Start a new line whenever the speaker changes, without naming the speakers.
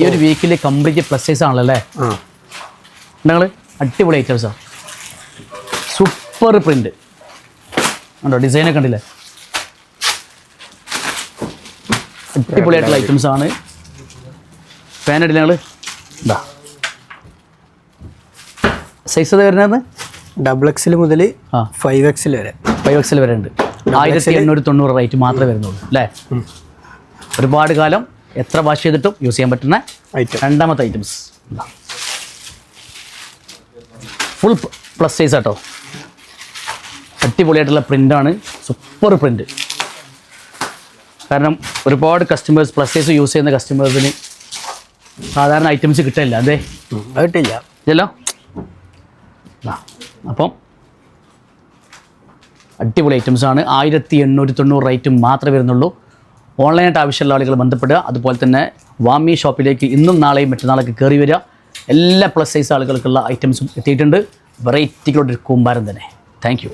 ഈ ഒരു വീക്കിൽ കംപ്ലീറ്റ് പ്ലസ് സൈസ് ആണല്ലോ അല്ലേ? നിങ്ങൾ അടിപൊളി ഐറ്റംസാണ്. സൂപ്പർ പ്രിന്റ് ഉണ്ടോ? ഡിസൈനൊക്കെ ഉണ്ടല്ലേ? അടിപൊളിയായിട്ടുള്ള ഐറ്റംസ് ആണ്. ഫാൻ അടില്ല ഞങ്ങൾ ഇതാ സൈസ് അത് വരുന്നത്
XXL മുതൽ 5XL വരെ
5XL വരെ ഉണ്ട്. 1890 റേറ്റ് മാത്രമേ വരുന്നുള്ളൂ അല്ലേ? ഒരുപാട് കാലം എത്ര വാഷ് ചെയ്തിട്ടും യൂസ് ചെയ്യാൻ പറ്റുന്ന രണ്ടാമത്തെ ഐറ്റംസ്. ഫുൾ പ്ലസ് സൈസ് ആട്ടോ. അടിപൊളിയായിട്ടുള്ള പ്രിൻ്റാണ്. Super print. കാരണം ഒരുപാട് കസ്റ്റമേഴ്സ് പ്ലസ് സൈസ് യൂസ് ചെയ്യുന്ന കസ്റ്റമേഴ്സിന് സാധാരണ ഐറ്റംസ് കിട്ടില്ല. അതെ
കിട്ടില്ല
ഇല്ലല്ലോ. അപ്പം അടിപൊളി ഐറ്റംസാണ്. 1890 റേറ്റ് മാത്രമേ വരുന്നുള്ളൂ. ഓൺലൈനായിട്ട് ആവശ്യമുള്ള ആളുകൾ ബന്ധപ്പെടുക. അതുപോലെ തന്നെ വാമി ഷോപ്പിലേക്ക് ഇന്നും നാളെയും മറ്റന്നാളൊക്കെ കയറി വരിക. എല്ലാ പ്ലസ് സൈസ് ആളുകൾക്കുള്ള ഐറ്റംസും എത്തിയിട്ടുണ്ട്. വെറൈറ്റികളുടെ ഒരു കൂമ്പാരം തന്നെ. Thank you.